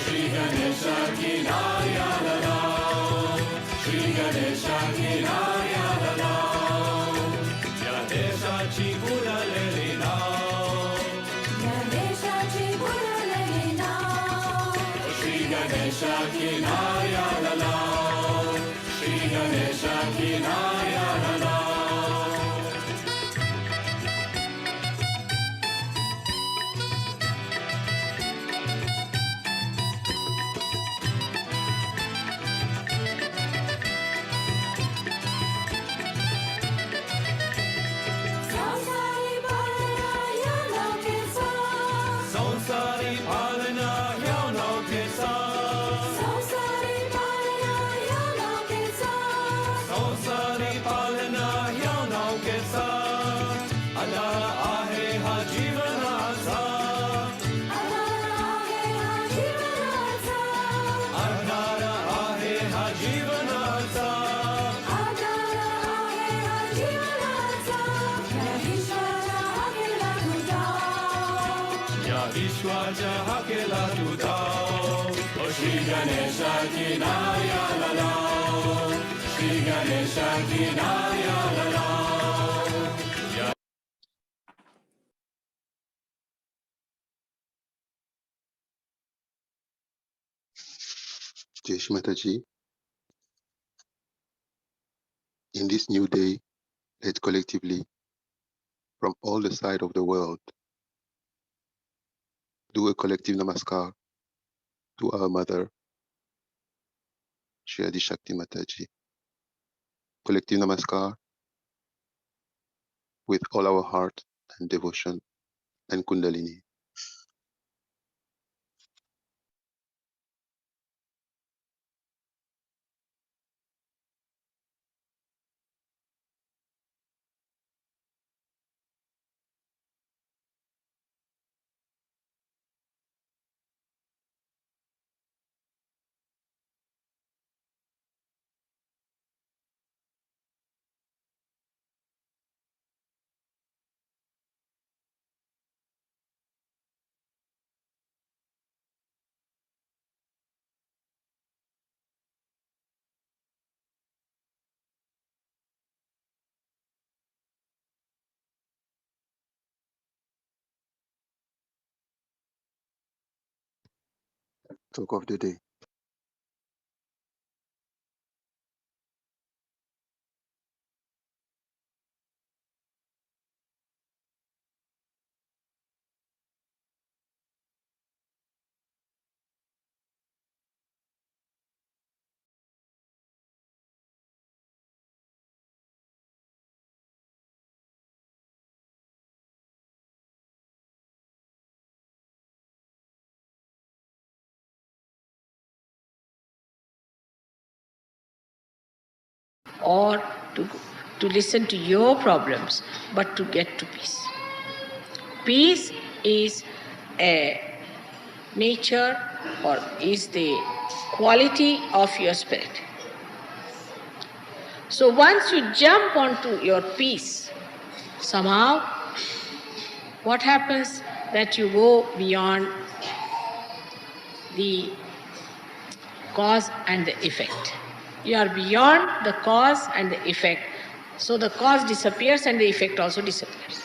Shri Ganesha Kinaya Lalao, Shri Ganesha Kinaya Lalao, Ganesha Chipura Lelinao, Ganesha Chipura Lelinao, Shri Ganesha Kinaya Lalao, Shri Ganesha Kinaya Lalao. Shri Ganesha Kinaya Lalao, Shri Ganesha Kinaya Lalao. Jai Shri Mataji. In this new day, let's collectively, from all the sides of the world, do a collective namaskar to our mother, Shri Adi Shakti Mataji. Collective namaskar with all our heart and devotion and kundalini. Talk of the day. Or to listen to your problems, but to get to peace. Peace is a nature or is the quality of your spirit. So once you jump onto your peace, somehow what happens that you go beyond the cause and the effect. You are beyond the cause and the effect. So the cause disappears and the effect also disappears.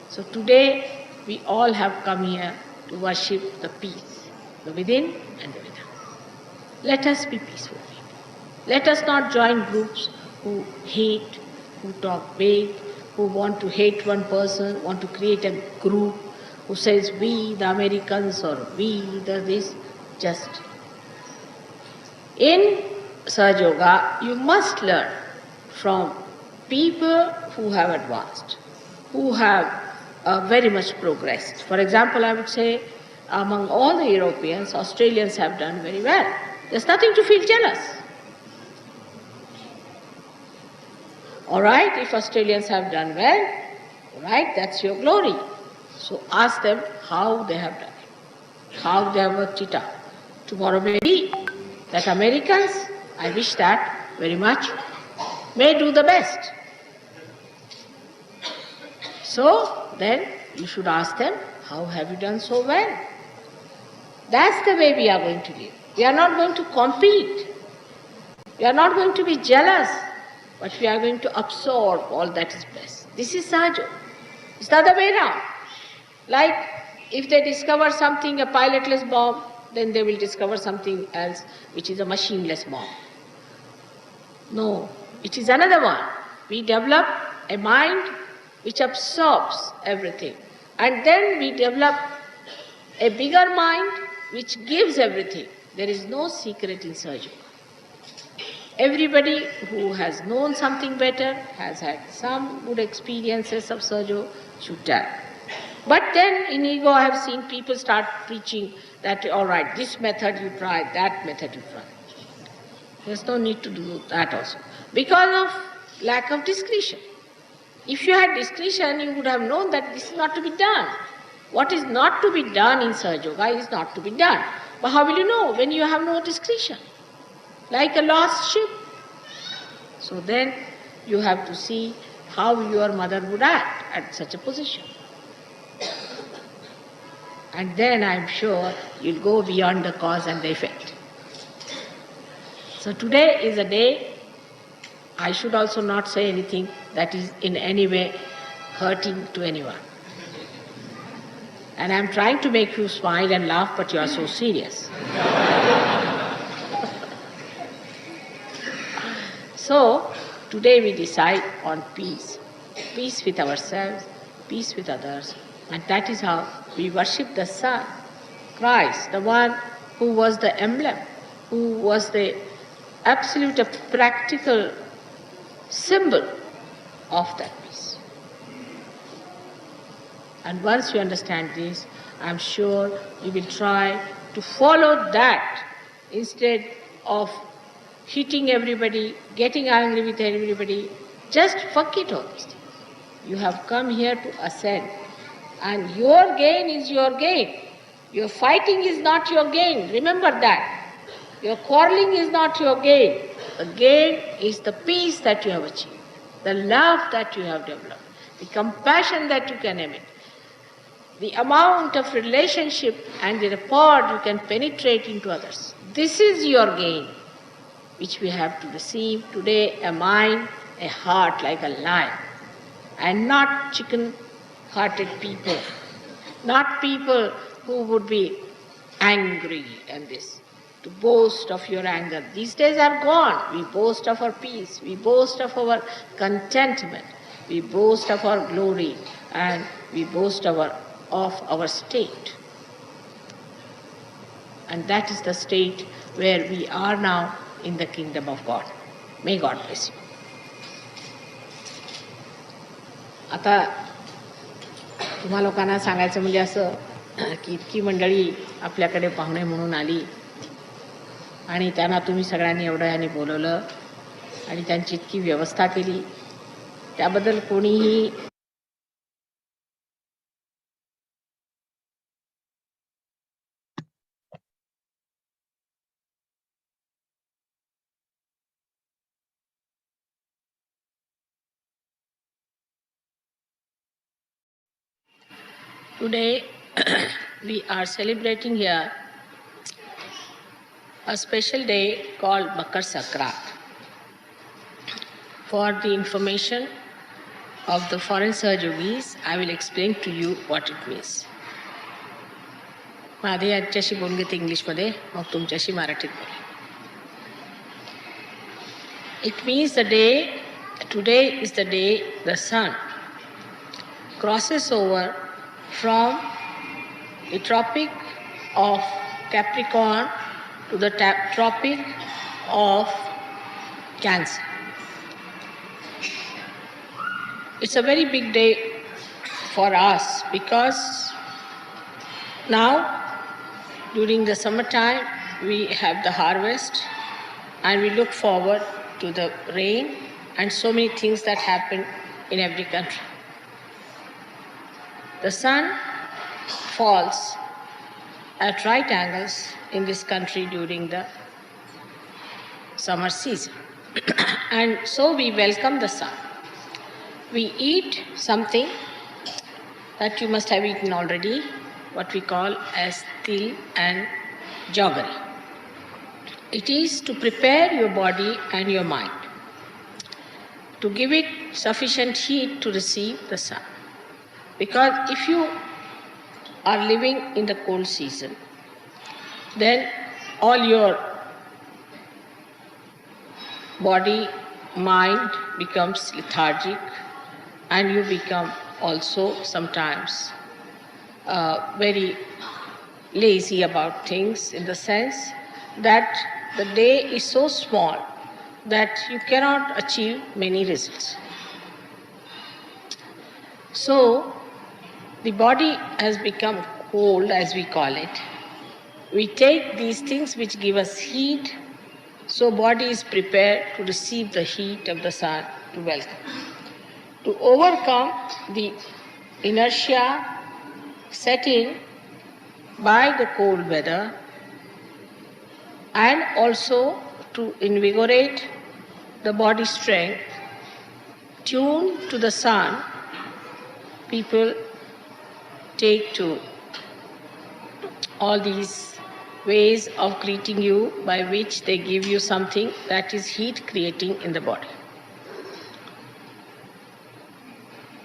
So today we all have come here to worship the peace, the within and the without. Let us be peaceful people. Let us not join groups who hate, who talk big, who want to hate one person, want to create a group who says we the Americans or we the this. Just in Sahaja Yoga, you must learn from people who have advanced, who have very much progressed. For example, I would say among all the Europeans, Australians have done very well. There's nothing to feel jealous. All right, if Australians have done well, all right, that's your glory. So ask them how they have done it, how they have worked it out. Tomorrow may be that Americans, I wish that very much, may do the best. So then you should ask them, how have you done so well? That's the way we are going to live. We are not going to compete. We are not going to be jealous, but we are going to absorb all that is best. This is Sahaja. It's the other way around. Like if they discover something, a pilotless bomb, then they will discover something else which is a machineless bomb. No, it is another one. We develop a mind which absorbs everything. And then we develop a bigger mind which gives everything. There is no secret in surgery. Everybody who has known something better, has had some good experiences of Sahaja, should tell. But then in ego I have seen people start preaching that, all right, this method you try, that method you try. There's no need to do that also. Because of lack of discretion. If you had discretion, you would have known that this is not to be done. What is not to be done in Sahaja Yoga is not to be done. But how will you know when you have no discretion? Like a lost sheep. So then you have to see how your mother would act at such a position. And then I'm sure you'll go beyond the cause and the effect. So today is a day, I should also not say anything that is in any way hurting to anyone. And I'm trying to make you smile and laugh, but you are so serious. So, today we decide on peace. Peace with ourselves, peace with others. And that is how we worship the Son, Christ, the one who was the emblem, who was the absolute practical symbol of that peace. And once you understand this, I'm sure you will try to follow that instead of hitting everybody, getting angry with everybody. Just forget all these things. You have come here to ascend, and your gain is your gain. Your fighting is not your gain. Remember that. Your quarreling is not your gain. The gain is the peace that you have achieved, the love that you have developed, the compassion that you can emit, the amount of relationship and the rapport you can penetrate into others. This is your gain, which we have to receive today, a mind, a heart like a lion, and not chicken-hearted people, not people who would be angry and this, to boast of your anger. These days are gone. We boast of our peace, we boast of our contentment, we boast of our glory, and we boast of our state. And that is the state where we are now in the kingdom of God. May God bless you. आता तुम्हा लोकांना सांगायचं म्हणजे असं की इतकी मंडळी आपल्याकडे पाहुणे म्हणून आली आणि त्यांना तुम्ही सगळ्यांनी एवढं याने बोलवलं आणि त्यांची इतकी व्यवस्था केली, त्याबद्दल कोणीही Today we are celebrating here a special day called Makar Sakrat. For the information of the foreign Sahajogis, I will explain to you what it means. आधी याच्याशी बोलून घेते इंग्लिशमध्ये, मग तुमच्याशी मराठीत बोलेन. It means today is the day the sun crosses over from the Tropic of Capricorn to the Tropic of Cancer. It's a very big day for us because now during the summertime we have the harvest and we look forward to the rain and so many things that happen in every country. The sun falls at right angles in this country during the summer season. And so we welcome the sun. We eat something that you must have eaten already. what we call as til and joggery. It is to prepare your body and your mind, to give it sufficient heat to receive the sun. Because if you are living in the cold season, then all your body, mind becomes lethargic, and you become also sometimes very lazy about things, in the sense that the day is so small that you cannot achieve many results. So the body has become cold, as we call it. We take these things which give us heat, so body is prepared to receive the heat of the sun, to welcome. To overcome the inertia set in by the cold weather, and also to invigorate the body strength, tuned to the sun, people take to all these ways of greeting you, by which they give you something that is heat creating in the body.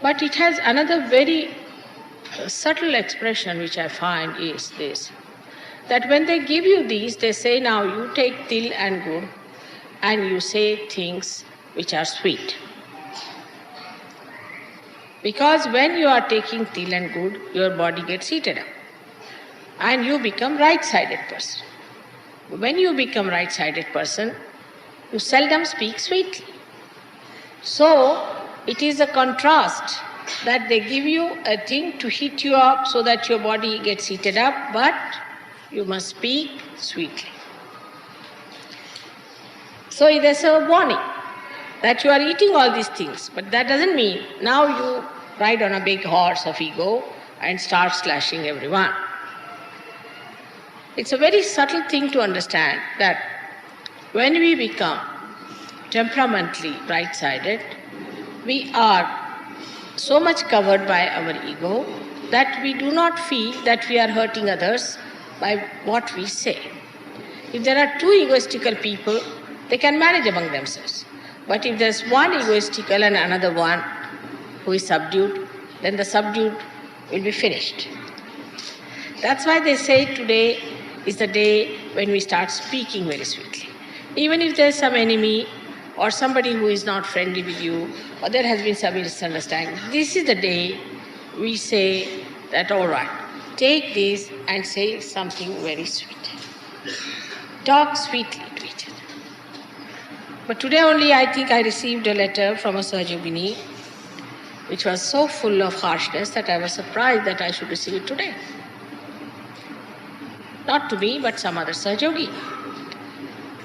But it has another very subtle expression which I find is this, that when they give you these, they say, now you take til and gur and you say things which are sweet. Because when you are taking til and gur, your body gets heated up and you become right-sided person. When you become right-sided person, you seldom speak sweetly. So it is a contrast that they give you a thing to heat you up so that your body gets heated up, but you must speak sweetly. So there's a warning that you are eating all these things, but that doesn't mean now you ride on a big horse of ego and start slashing everyone. It's a very subtle thing to understand that when we become temperamentally right-sided, we are so much covered by our ego that we do not feel that we are hurting others by what we say. If there are two egoistical people, they can manage among themselves. But if there's one egoistical and another one who is subdued, then the subdued will be finished. That's why they say today is the day when we start speaking very sweetly. Even if there's some enemy or somebody who is not friendly with you, or there has been some misunderstanding, this is the day we say that, all right, take this and say something very sweet. Talk sweetly to each other. But today only I think I received a letter from a Sahajogini which was so full of harshness that I was surprised that I should receive it today. Not to me, but some other Sahajogi.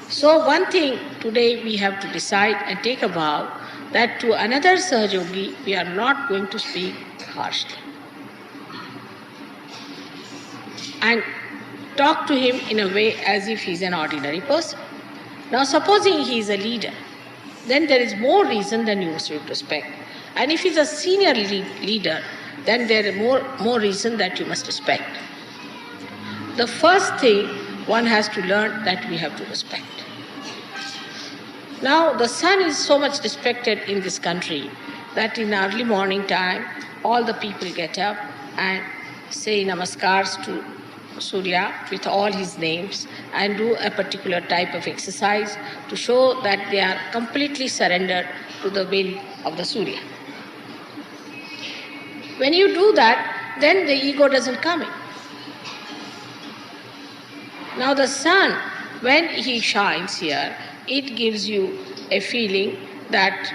So one thing today we have to decide and take a vow that to another Sahajogi we are not going to speak harshly. And talk to him in a way as if he is an ordinary person. Now supposing he is a leader, then there is more reason than you should respect. And if he is a senior leader, then there is more reason that you must respect. The first thing one has to learn that we have to respect. Now the sun is so much respected in this country that in early morning time all the people get up and say namaskars to Surya with all his names and do a particular type of exercise to show that they are completely surrendered to the will of the Surya. When you do that, then the ego doesn't come in. Now the sun, when he shines here, it gives you a feeling that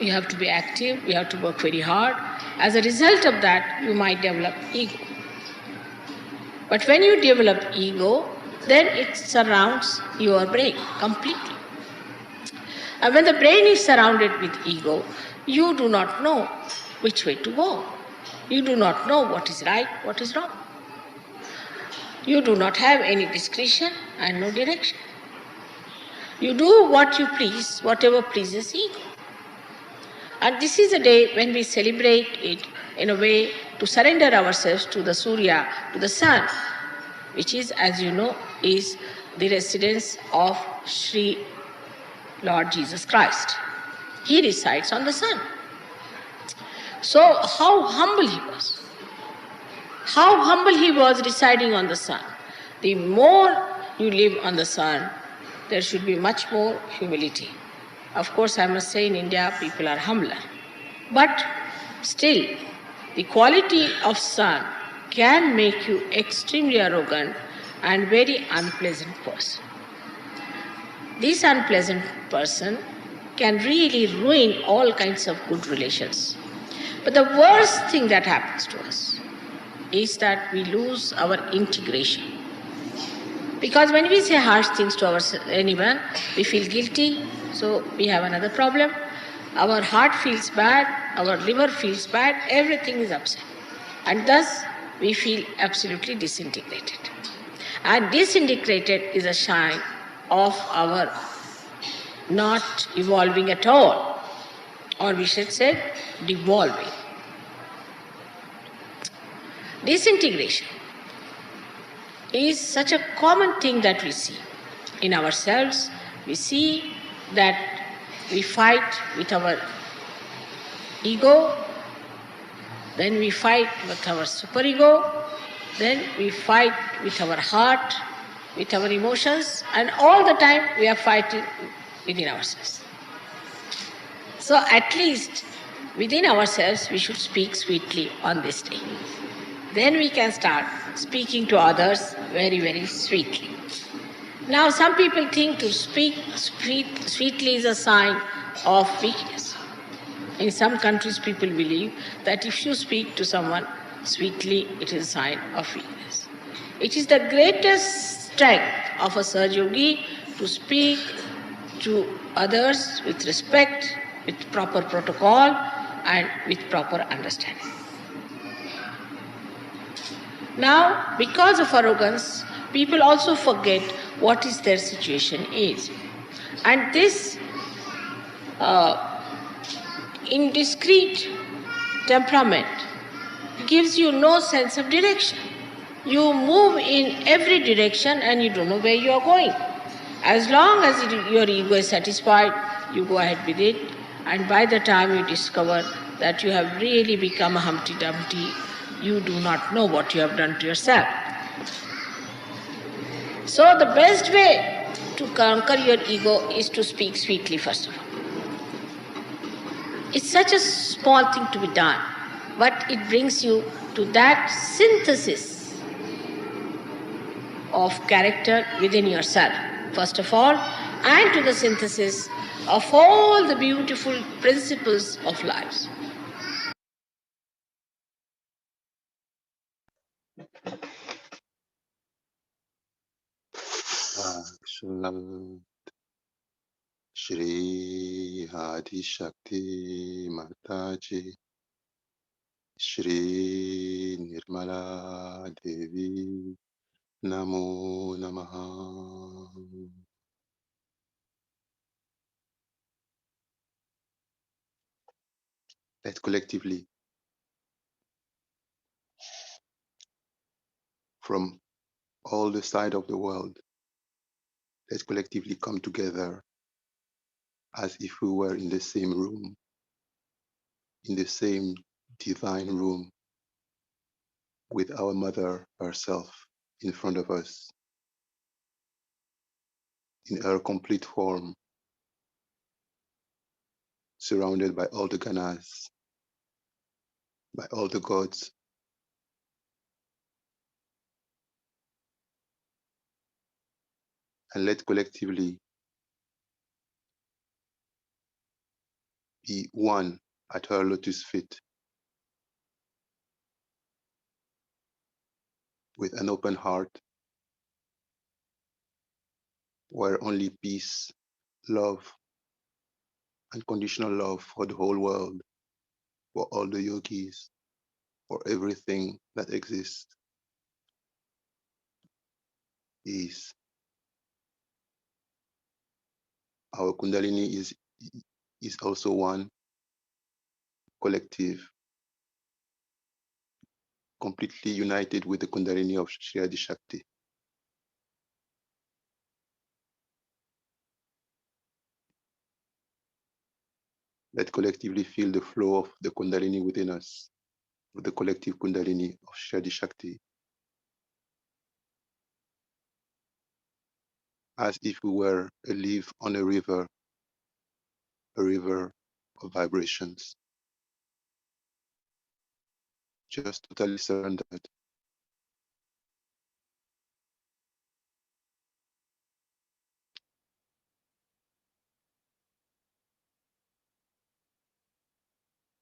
you have to be active, you have to work very hard. As a result of that, you might develop ego. But when you develop ego, then it surrounds your brain completely. And when the brain is surrounded with ego, you do not know which way to go. You do not know what is right, what is wrong. You do not have any discretion and no direction. You do what you please, whatever pleases ego. And this is a day when we celebrate it in a way to surrender ourselves to the Surya, to the sun, which is, as you know, is the residence of Shri Lord Jesus Christ. He resides on the sun. So how humble he was. How humble he was residing on the sun. The more you live on the sun, there should be much more humility. Of course, I must say in India, people are humbler. But still, the quality of sun can make you extremely arrogant and very unpleasant person. This unpleasant person can really ruin all kinds of good relations. But the worst thing that happens to us is that we lose our integration. Because when we say harsh things to anyone, we feel guilty, so we have another problem. Our heart feels bad, our liver feels bad, everything is upset. And thus, we feel absolutely disintegrated. And disintegrated is a sign of our not evolving at all, or we should say, devolving. Disintegration is such a common thing that we see in ourselves. We see that we fight with our ego, then we fight with our superego, then we fight with our heart, with our emotions, and all the time we are fighting within ourselves. So at least within ourselves we should speak sweetly on this day. Then we can start speaking to others very, very sweetly. Now, some people think to speak sweetly is a sign of weakness. In some countries, people believe that if you speak to someone sweetly, it is a sign of weakness. It is the greatest strength of a Sahaja Yogi to speak to others with respect, with proper protocol, and with proper understanding. Now, because of arrogance, people also forget what is their situation is. And this indiscreet temperament gives you no sense of direction. You move in every direction and you don't know where you are going. As long as your ego is satisfied, you go ahead with it, and by the time you discover that you have really become a Humpty Dumpty, you do not know what you have done to yourself. So the best way to conquer your ego is to speak sweetly first of all. It's such a small thing to be done, but it brings you to that synthesis of character within yourself, first of all, and to the synthesis of all the beautiful principles of life. Excellent. Shri Hadi Shakti Mataji, Shri Nirmala Devi, Namo Namaha. Let's collectively, from all the side of the world, let's collectively come together as if we were in the same room, in the same divine room, with our mother herself in front of us, in her complete form, surrounded by all the ganas, by all the gods. And let collectively be one at her lotus feet, with an open heart, where only peace, love, unconditional love for the whole world, for all the yogis, for everything that exists is. Our Kundalini is also one, collective, completely united with the Kundalini of Shri Adi Shakti. Let's collectively feel the flow of the Kundalini within us, of the collective Kundalini of Shri Adi Shakti, as if we were a leaf on a river of vibrations, just totally surrendered.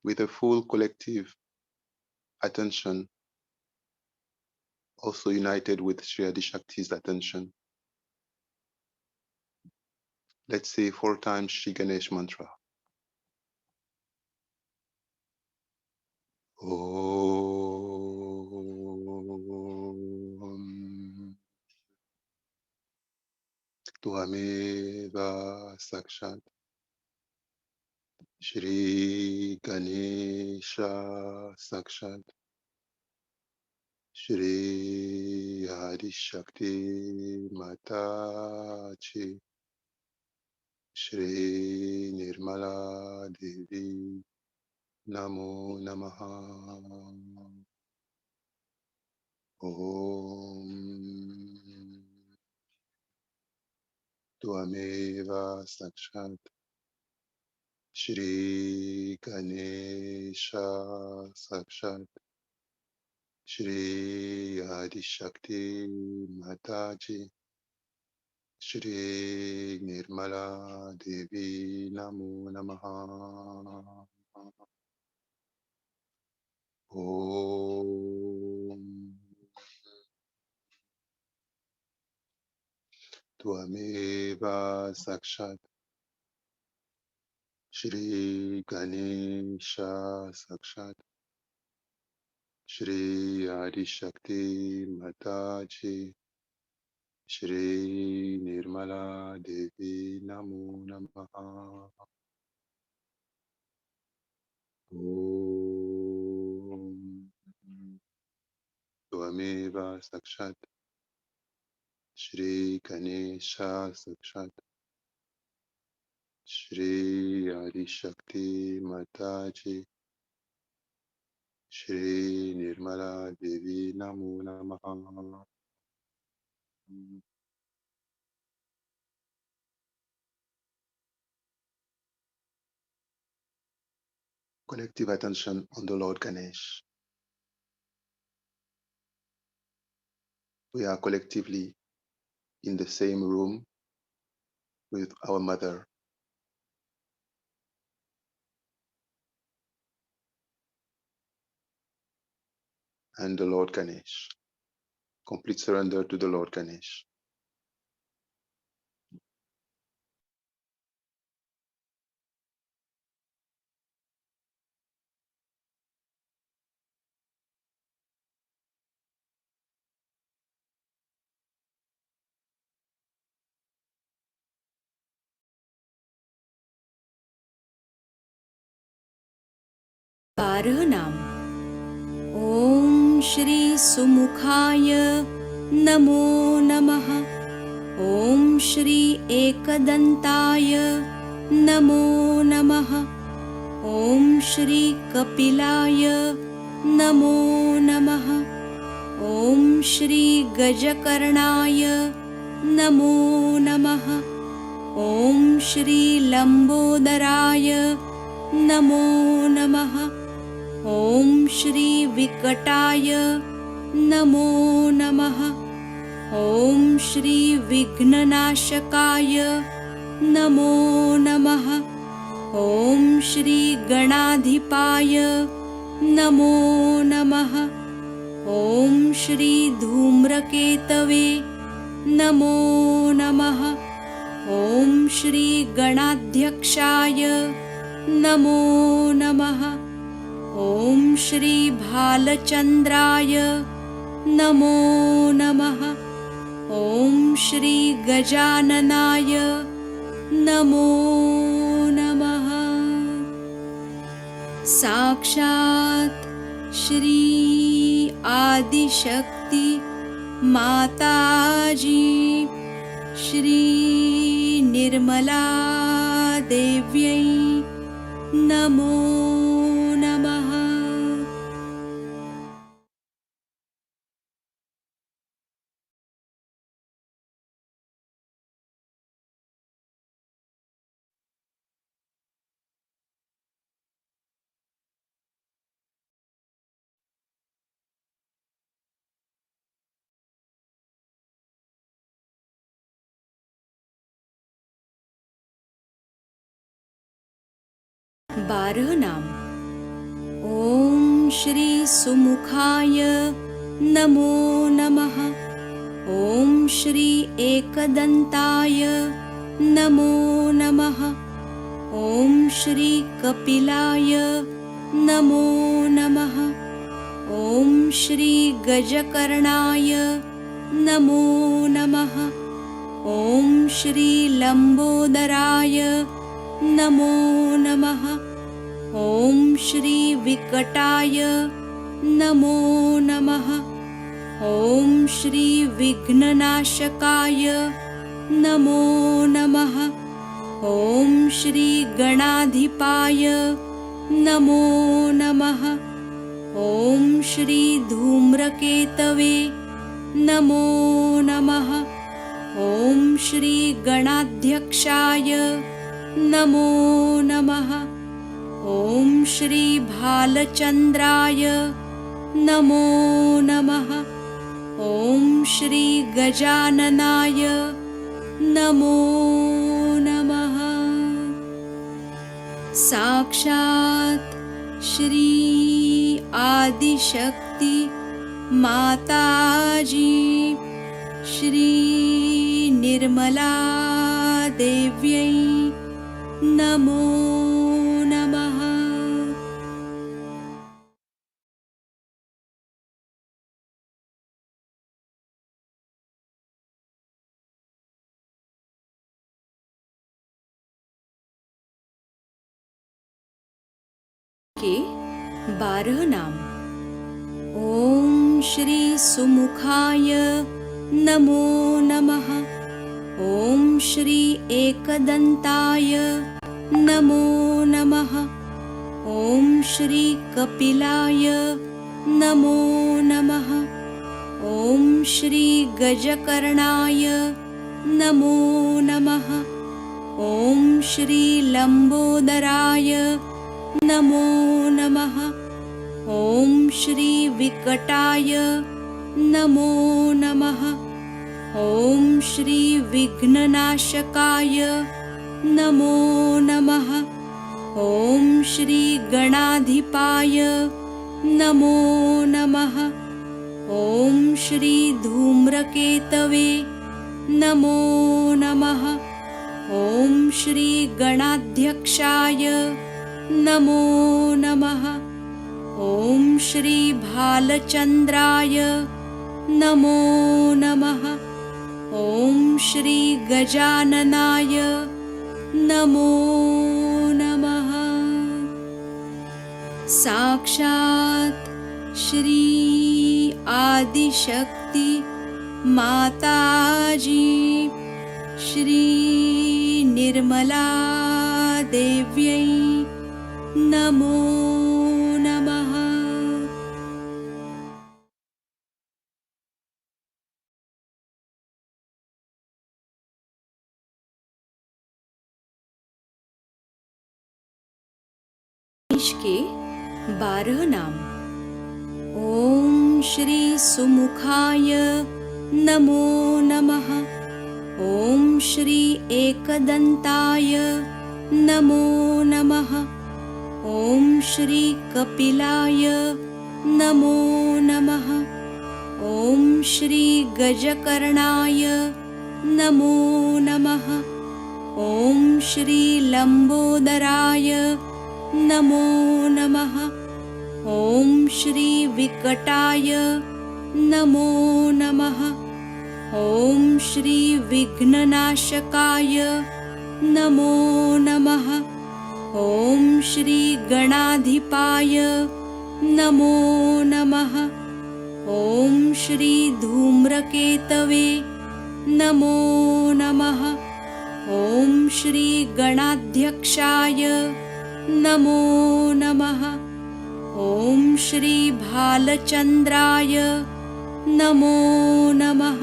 With a full collective attention, also united with Shri Adi Shakti's attention. Let's say 4 times Shri Ganesh mantra. Om Tvameva Sakshat Shri Ganesha Sakshat Shri Adi Shakti Mataji Shri Nirmala Devi Namo Namaha Om Tvameva Sakshat Shri Ganesha Sakshat Shri Adi Shakti Mataji Shri Nirmala Devi Namo Namaha Om Tvameva Sakshat Shri Ganesha Sakshat Shri Adi Shakti Mataji Shri Nirmala Devi Namo Namaha Om Tvameva Sakshat Shri Ganesha Sakshat Shri Adi Shakti Mataji Shri Nirmala Devi Namo Namaha. Collective attention on the Lord Ganesh. We are collectively in the same room with our mother, and the Lord Ganesh. Complete surrender to the Lord Ganesh. नाम ॐ श्री सुमुखाय नमो नमः। ॐ श्री एकदन्ताय नमो नमः। ॐ श्री कपिलाय नमो नमः। ॐ श्री गजकर्णाय नमो नमः। ॐ श्री लम्बोदराय नमो नमः। ॐ श्री विकटाय नमो नमः। ॐ श्री विघ्ननाशकाय नमो नमः। ॐ श्री गणाधिपाय नमो नमः। ॐ श्री धूम्रकेतवे नमो नमः। ॐ श्री गणाध्यक्षाय नमो नमः। ॐ श्री भालचन्द्राय नमो नमः। ॐ श्री गजाननाय नमो नमः। साक्षात् श्री आदिशक्ति माताजी श्री निर्मला देव्यै नमो नमः। बारह नाम। ओम श्री सुमुखाय नमो नमः। ओम श्री एकदंताय नमो नमः। ओम श्री कपिलाय नमो नमः। ओम श्री गजकर्णाय नमो नमः। ओम श्री लंबोदराय नमो नमः। ओम श्री विकटाय नमो नमः। ओम श्री विघ्ननाशकाय नमो नमः। ओम श्री गणाधिपाय नमो नमः। ओम श्री धूम्रकेतवे नमो नमः। ओम श्री गणाध्यक्षाय नमो नमः। ओम श्री भालचंद्राय नमो नमः। ओम श्री गजाननाय नमो नमः। साक्षात् श्री आदिशक्ति माताजी श्री निर्मला देव्यै नमो नमः। के 12 नाम। ओम श्री सुमुखाय नमो नमः। ओम श्री एकदंताय नमो नमः। ओम श्री कपिलाय नमो नमः। ओम श्री गजकर्णाय नमो नमः। ओम श्री लंबोदराय नमो नमः। ओम श्री विकटाय नमो नमः। ओम श्री विघ्ननाशकाय नमो नमः। ओम श्री गणाधिपाय नमो नमः। ओम श्री धूम्रकेतवे नमो नमः। ओम श्री गणाध्यक्षाय नमो नमः। ओम श्री भालचंद्राय नमो नमः। ओम श्री गजाननाय नमो नमः। साक्षात् श्री आदिशक्ति माताजी श्री निर्मला देव्यै नमो नमः। के 12 नाम। ओम श्री सुमुखाय नमो नमः। ओम श्री एकदंताय नमो नमः। ओम श्री कपिलाय नमो नमः। ओम श्री गजकर्णाय नमो नमः। ओम श्री लंबोदराय नमो नमः। ओम श्री विकटाय नमो नमः। ओम श्री विघ्ननाशकाय नमो नमः। ओम श्री गणाधिपाय नमो नमः। ॐ श्री धूम्रकेतवे नमो नमः। ॐ श्री गणाध्यक्षाय नमो नमः। ॐ श्री भालचन्द्राय नमो नमः।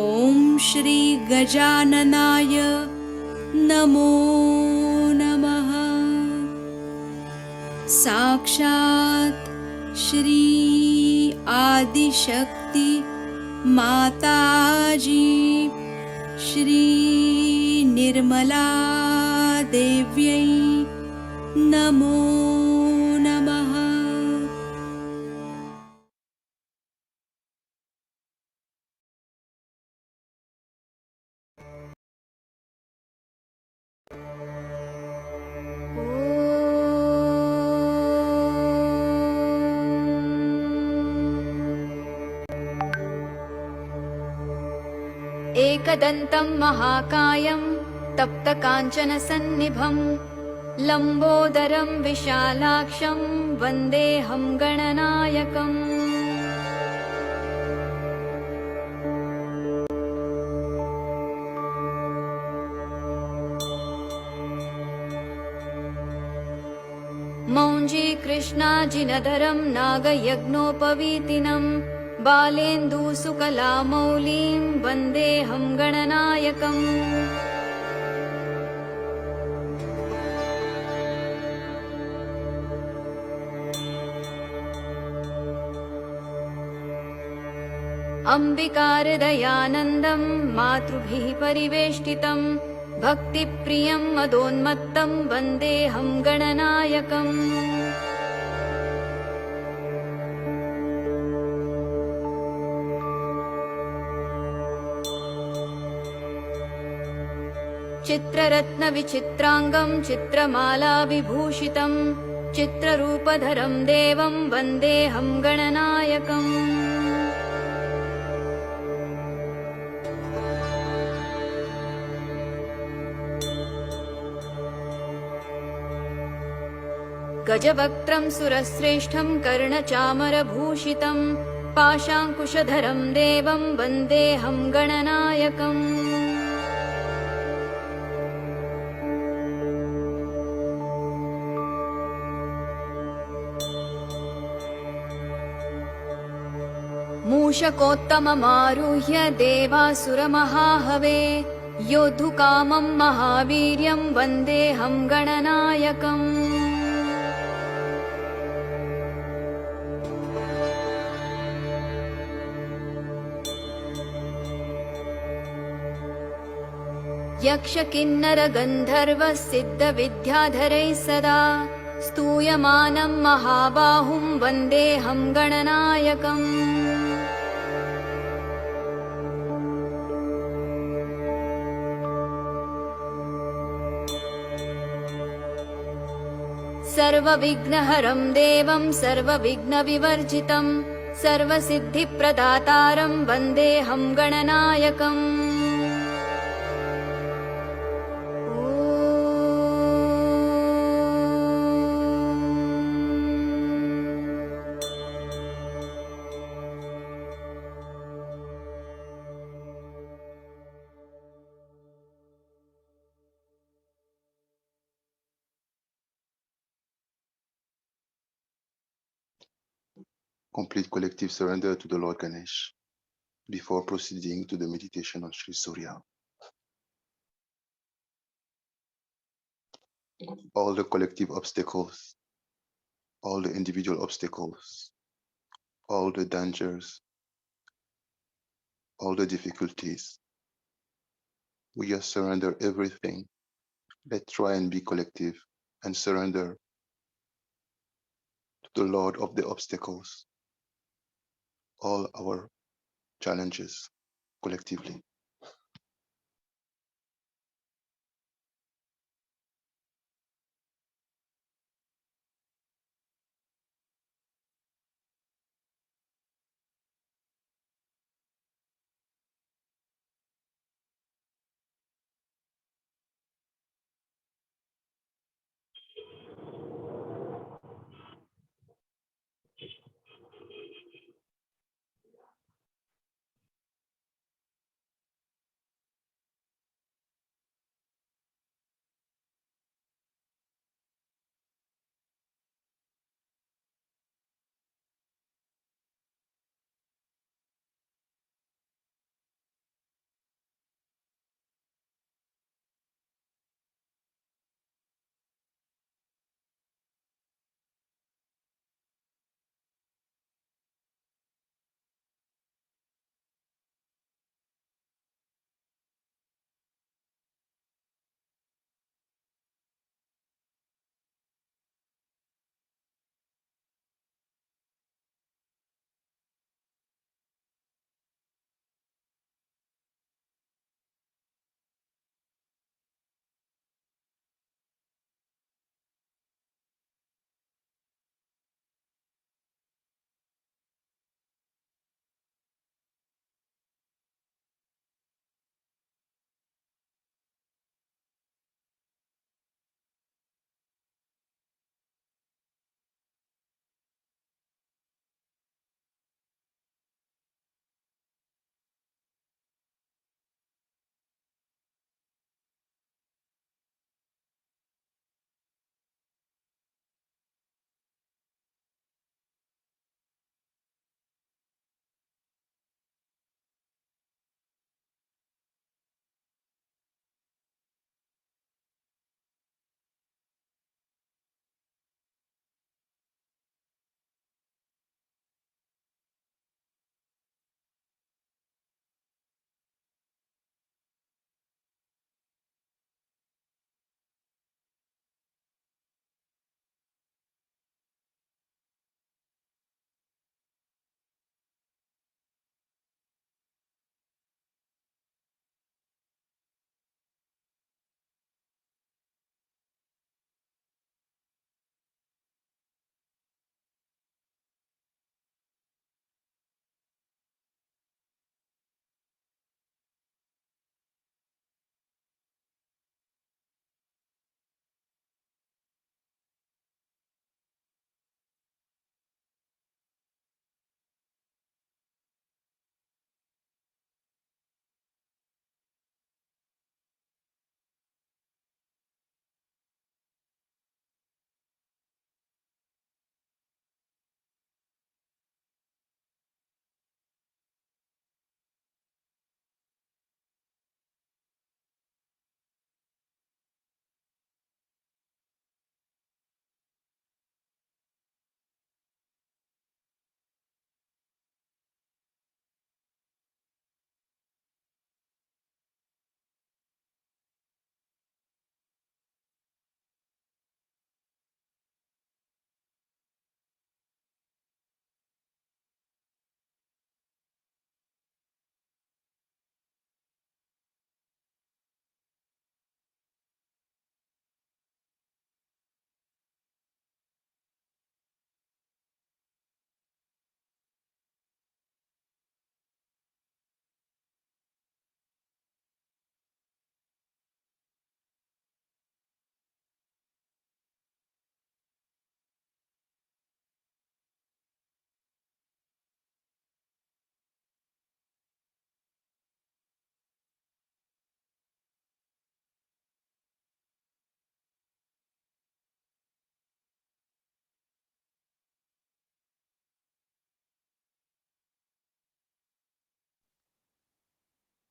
ॐ श्री गजाननाय नमो नमः। साक्षात् श्री आदिशक्ति माताजी श्री निर्मला देव्यै नमो नमः। एकदन्तं महाकायं तप्तकाञ्चनसन्निभं लम्बोदरं विशालाक्षं वन्देऽहं गणनायकम्। मौञ्जीकृष्णाजिनधरं नागयज्ञोपवीतिनं बालेन्दुसुकलामौलिं वन्देऽहं गणनायकम्। अम्बिकारदयानन्दं मातृभिः परिवेष्टितं भक्तिप्रियं मदोन्मत्तं वन्देऽहं गणनायकम्। चित्ररत्नविचित्राङ्गं चित्रमालाविभूषितं चित्ररूपधरं देवं वन्देऽहं गणनायकम्। गजवक्त्रं सुरश्रेष्ठं कर्णचामरभूषितं पाशाङ्कुशधरं देवं वन्देऽहं गणनायकम्। मूषकोत्तममारुह्य देवासुरमहाहवे योद्धुकामं महावीर्यं वन्देऽहं गणनायकम्। यक्षकिन्नरगन्धर्वसिद्धविद्याधरैः सदा स्तूयमानं महाबाहुं वन्देऽहं गणनायकम्। सर्वविघ्नहरं देवं सर्वविघ्नविवर्जितं सर्वसिद्धिप्रदातारं वन्देऽहं गणनायकम्। Complete collective surrender to the Lord Ganesh before proceeding to the meditation on Shri Surya. All the collective obstacles, all the individual obstacles, all the dangers, all the difficulties, we just surrender everything. Let's try and be collective and surrender to the Lord of the obstacles, all our challenges collectively.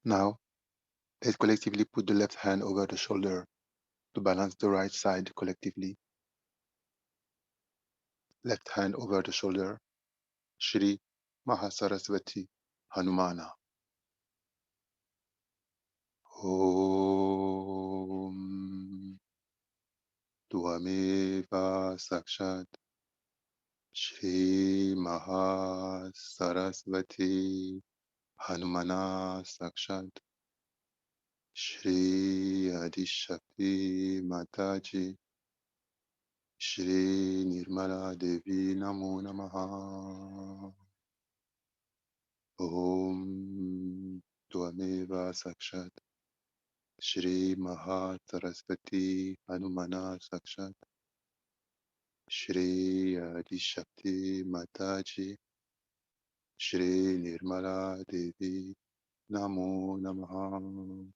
Now, let's collectively put the left hand over the shoulder to balance the right side collectively. Left hand over the shoulder. Shri Mahasaraswati Hanumana. Om Tvameva Sakshat Shri Mahasaraswati Hanumana Sakshat Shri Adishakti Mataji Shri Nirmala Devi Namo Namaha. Om Tvameva Sakshat Shri Mahasaraswati Hanumana Sakshat Shri Adishakti Mataji Shri Nirmala Devi Namo Namaha.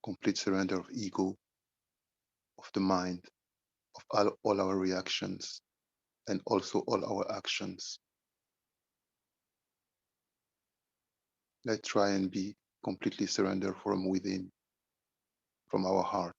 Complete surrender of ego, of the mind, of all our reactions, and also all our actions. Let's try and be completely surrendered from within, from our heart.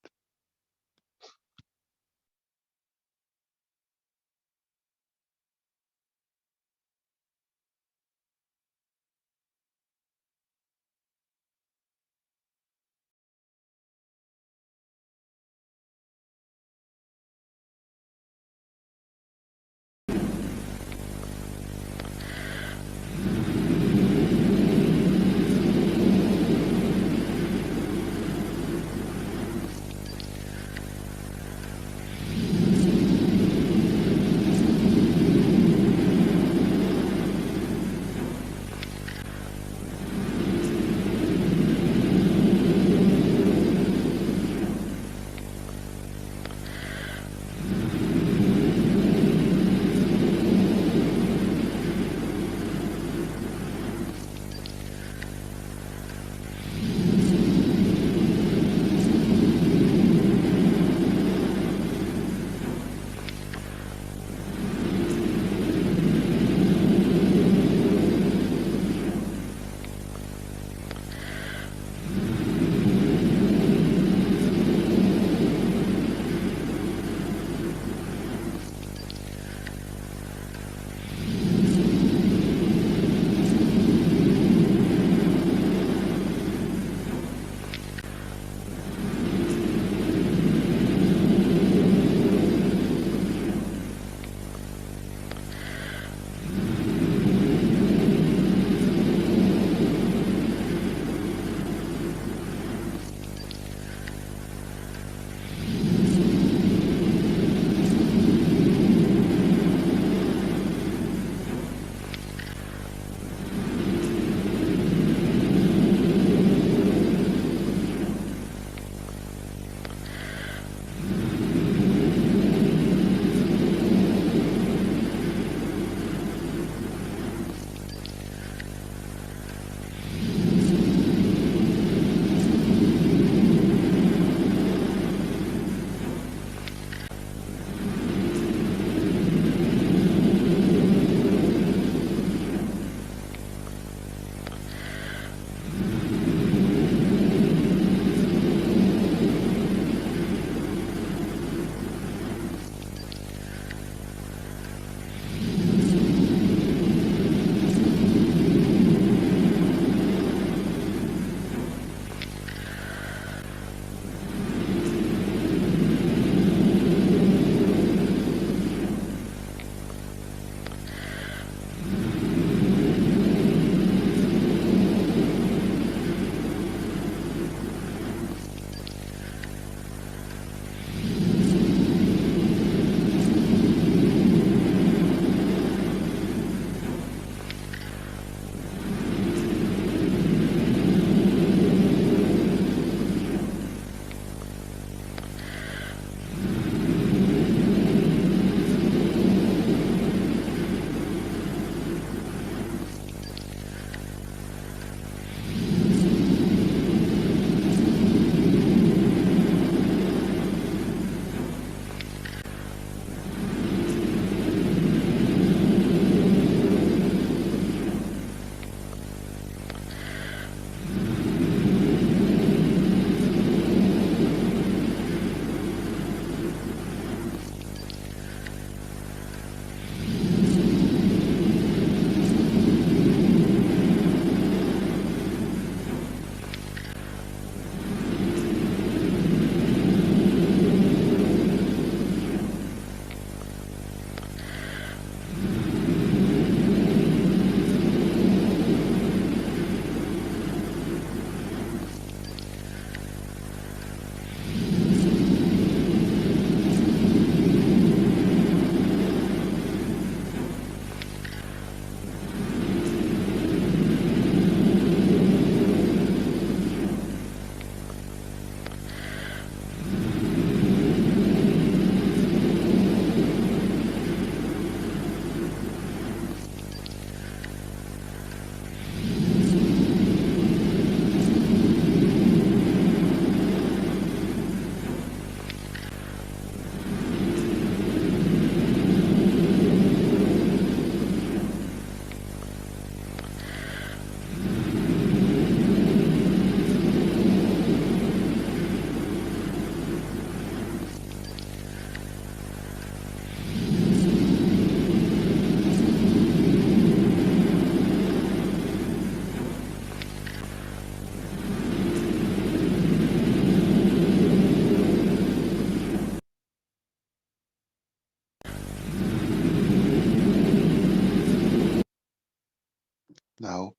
Now,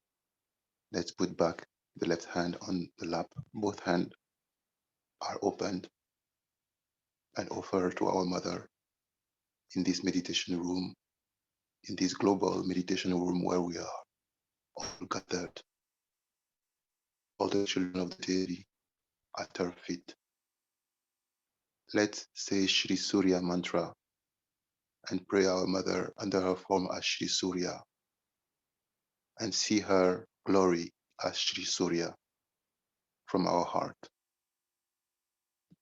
let's put back the left hand on the lap. Both hands are opened and offer to our mother in this meditation room, in this global meditation room where we are all gathered, all the children of the deity at her feet. Let's say Shri Surya mantra and pray our mother under her form as Shri Surya and see her glory as Shri Surya from our heart.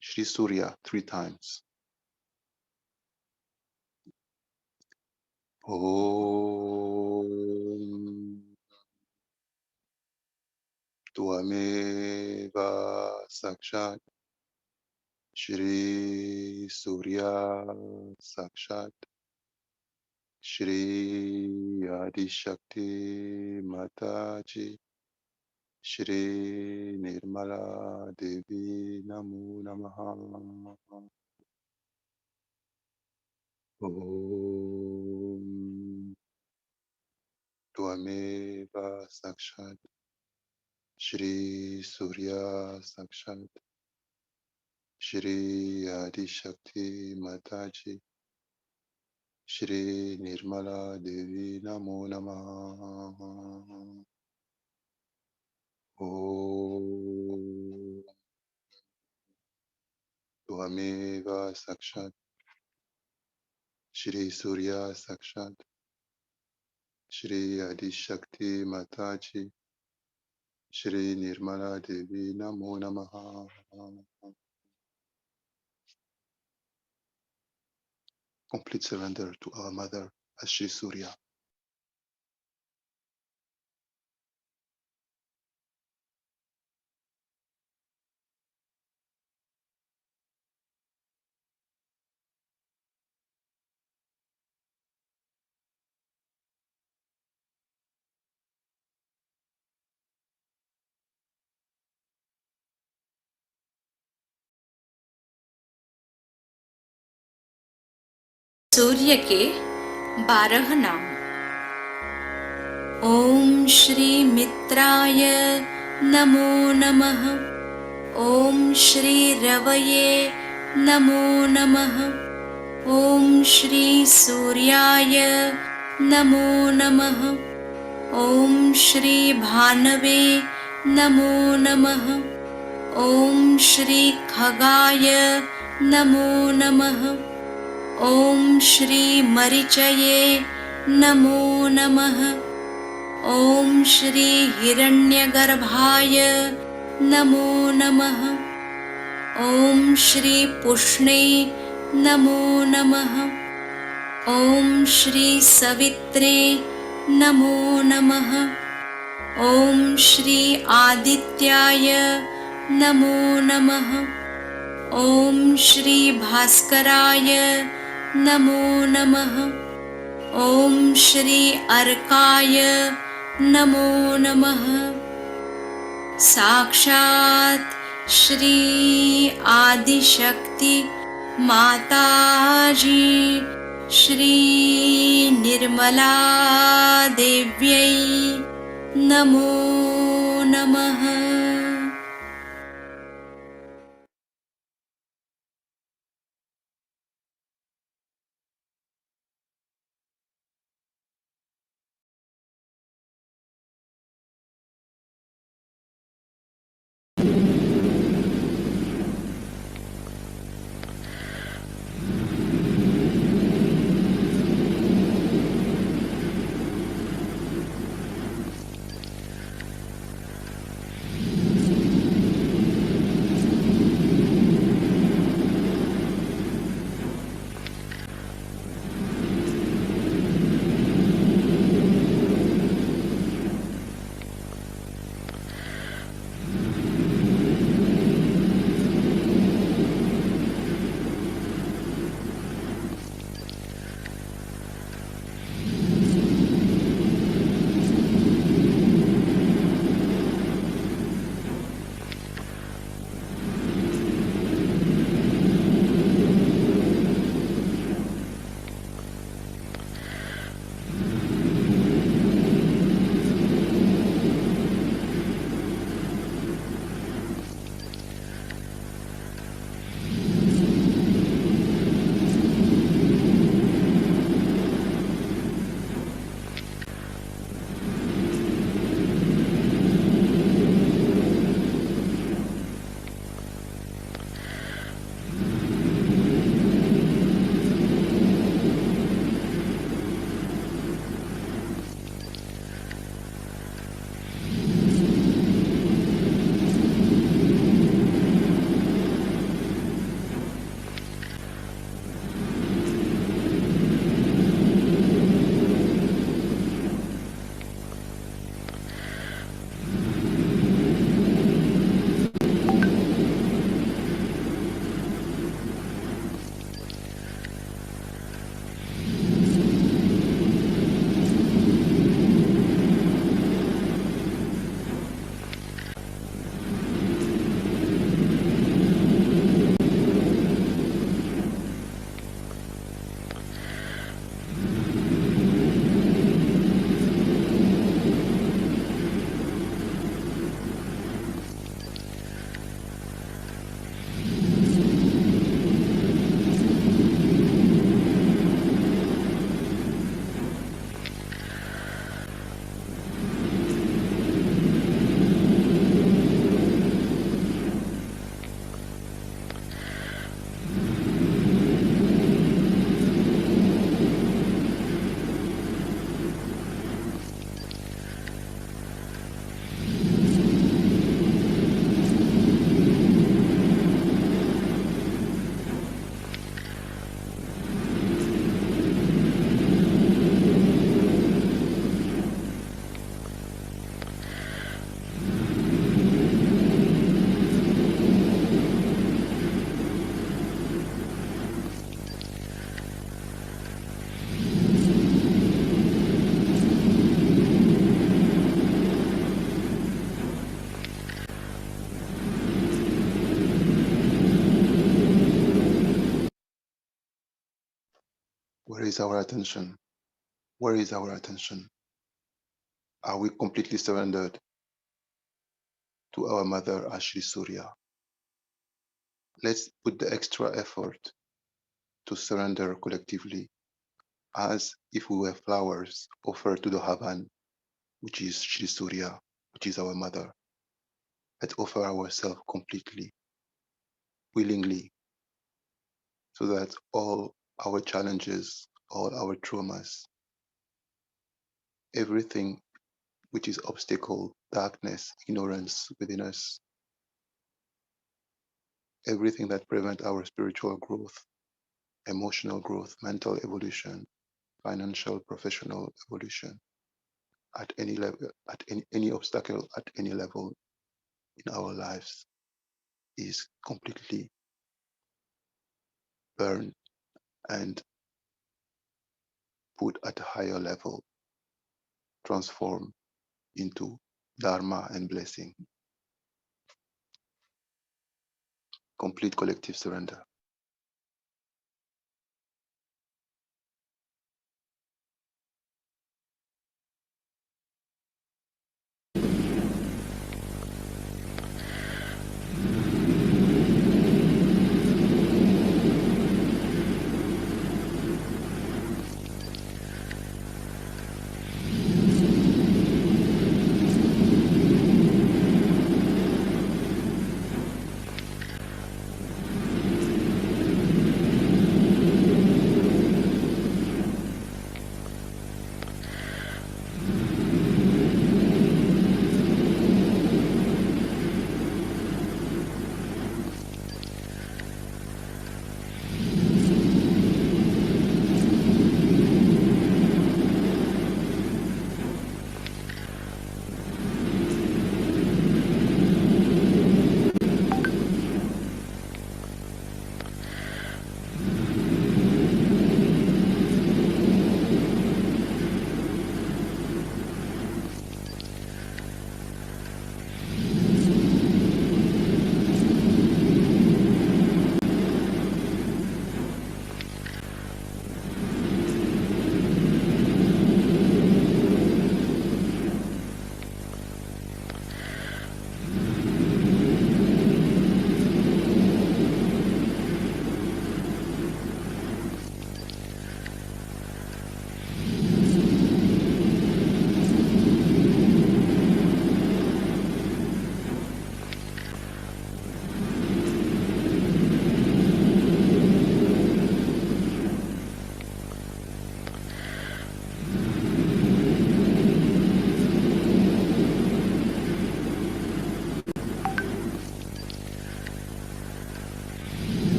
Shri Surya 3 times. Om Tvameva Sakshat Shri Surya Sakshat Shri Adi Shakti Mataji Shri Nirmala Devi Namo Namaha. Om Tvameva Sakshat Shri Surya Sakshat Shri Adi Shakti Mataji Shri Nirmala Devi Namo Namaha. Om Tvameva Sakshat Shri Surya Sakshat Shri Adi Shakti Mataji Shri Nirmala Devi Namo Namaha. Complete surrender to our mother as Shri Surya. सूर्य के 12 नाम। ओम श्री मित्राय नमो नमः। ओम श्री रवये नमो नमः। ओम श्री सूर्याय नमो नमः। ओम श्री भानवे नमो नमः। ओम श्री खगाय नमो नमः। ओम श्री मरीचये नमो नमः। ओम श्री हिरण्यगर्भाय नमो नमः। ओम श्री पुष्णे नमो नमः। ओम श्री सवित्रे नमो नमः। ओम श्री आदित्याय नमो नमः। ओम श्री भास्कराय नमो नमः। ओम श्री अर्काय नमो नमः। साक्षात् श्री आदिशक्ति माताजी श्री निर्मला देव्यै नमो नमः। is our attention? Where is our attention? Are we completely surrendered to our mother as Shri Surya? Let's put the extra effort to surrender collectively as if we were flowers offered to the heaven, which is Shri Surya, which is our mother. Let's offer ourselves completely, willingly, so that all our challenges, all our traumas, everything which is obstacle, darkness, ignorance within us, everything that prevents our spiritual growth, emotional growth, mental evolution, financial, professional evolution, at any level, at any obstacle, at any level in our lives is completely burned and put at a higher level, transformed into Dharma and blessing. Complete collective surrender.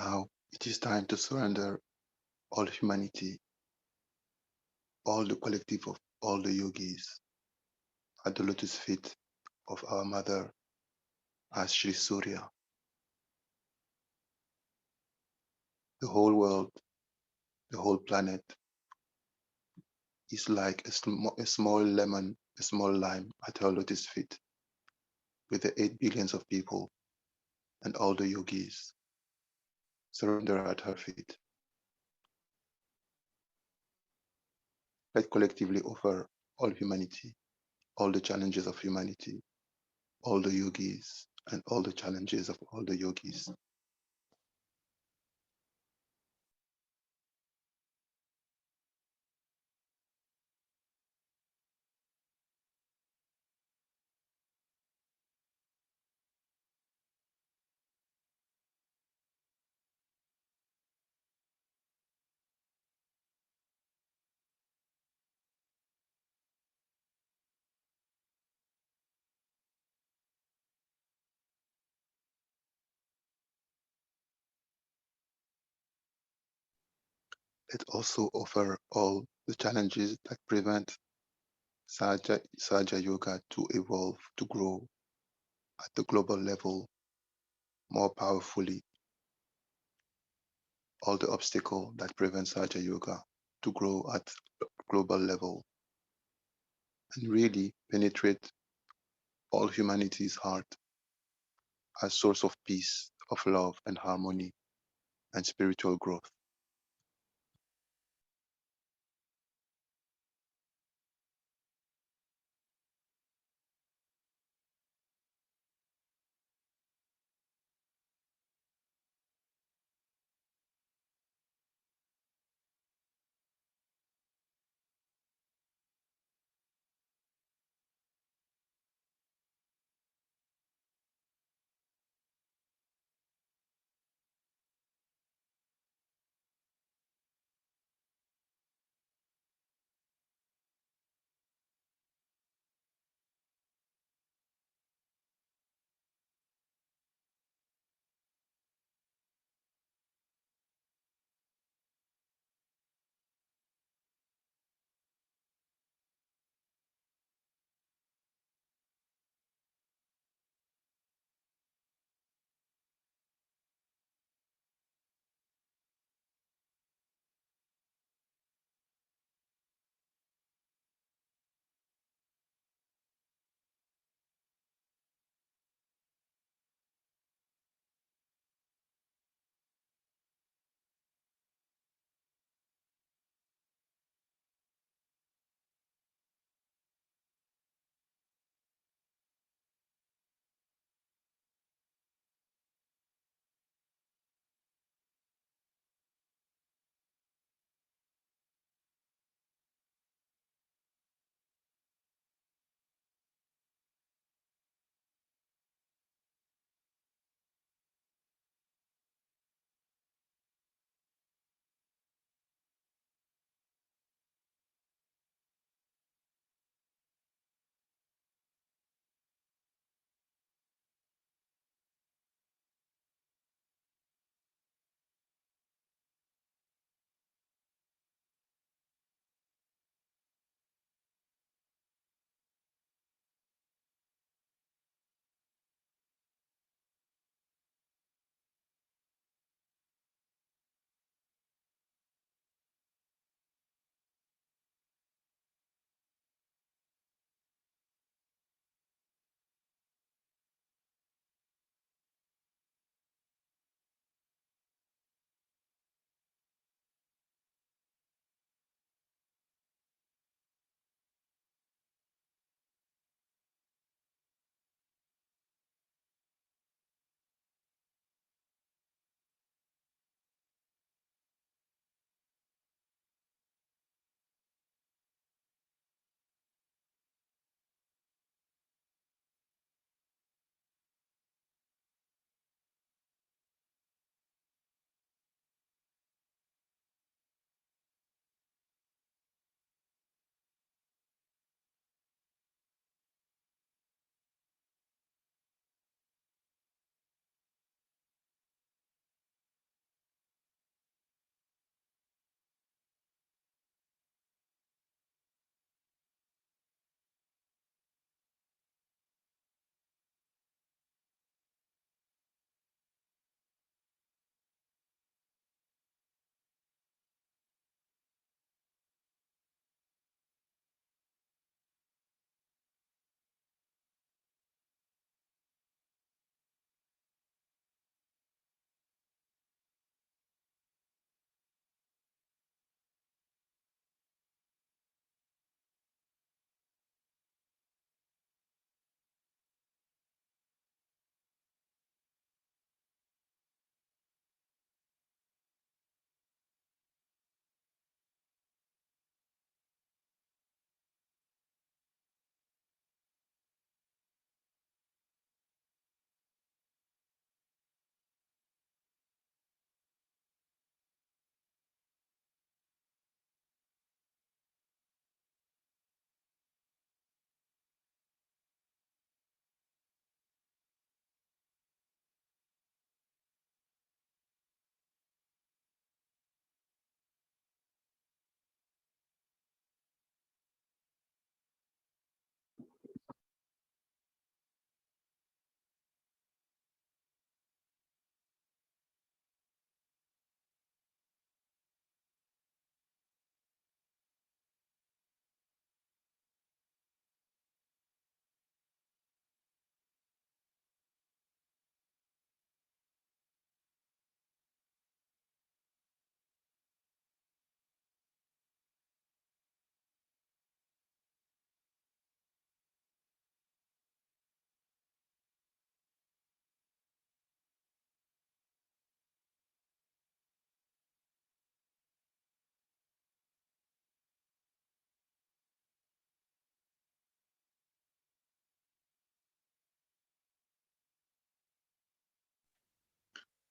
Now it is time to surrender all humanity, all the collective of all the yogis at the lotus feet of our mother as Shri Surya. The whole world, the whole planet is like a small lemon, a small lime at her lotus feet with the 8 billions of people and all the yogis surrender at her feet. Let collectively offer all humanity, all the challenges of humanity, all the yogis, and all the challenges of all the yogis. Let also offer all the challenges that prevent Sahaja Yoga to evolve, to grow at the global level more powerfully, all the obstacles that prevent Sahaja Yoga to grow at global level and really penetrate all humanity's heart as source of peace, of love and harmony and spiritual growth.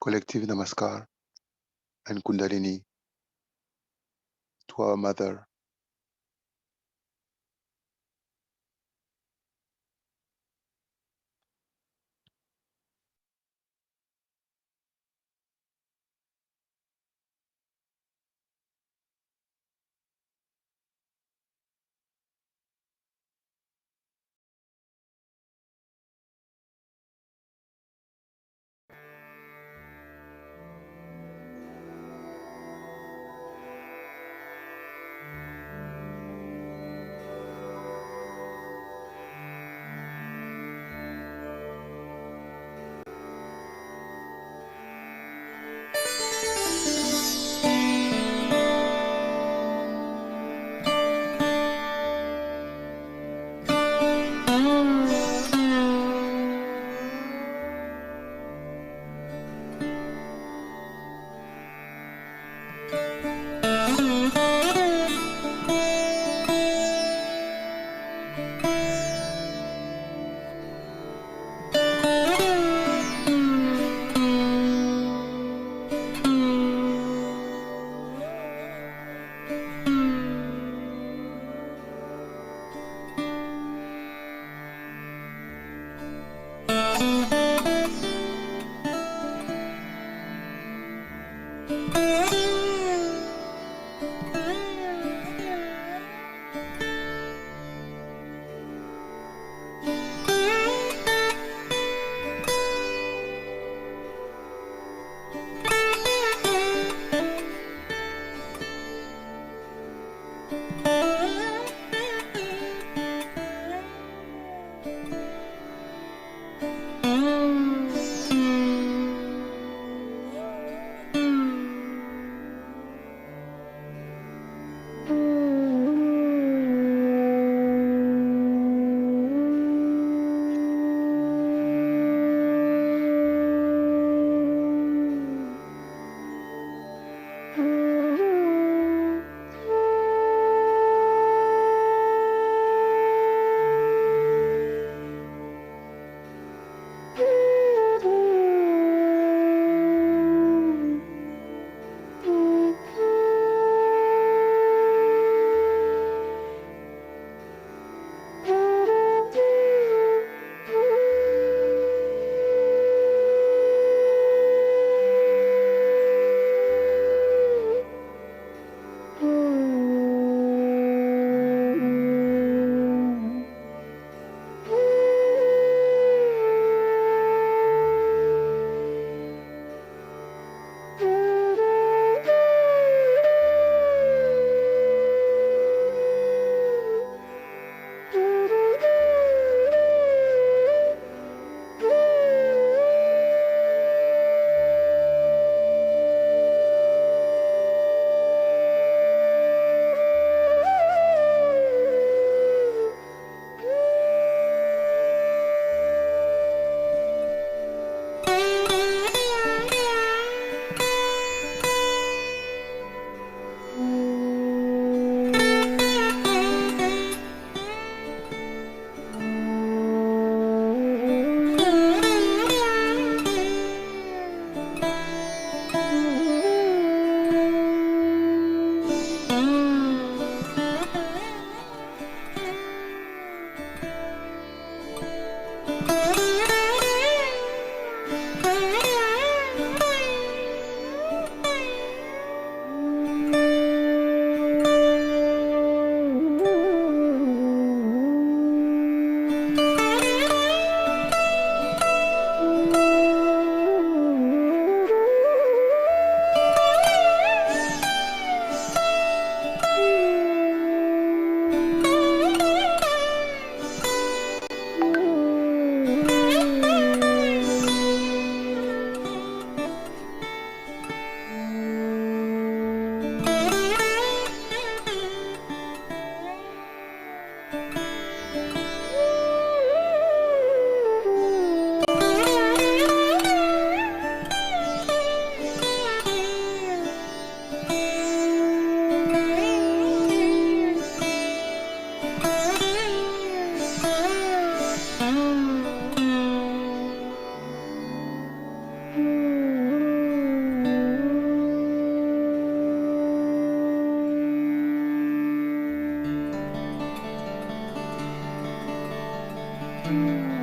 collective Namaskar and Kundalini to our Mother. Om.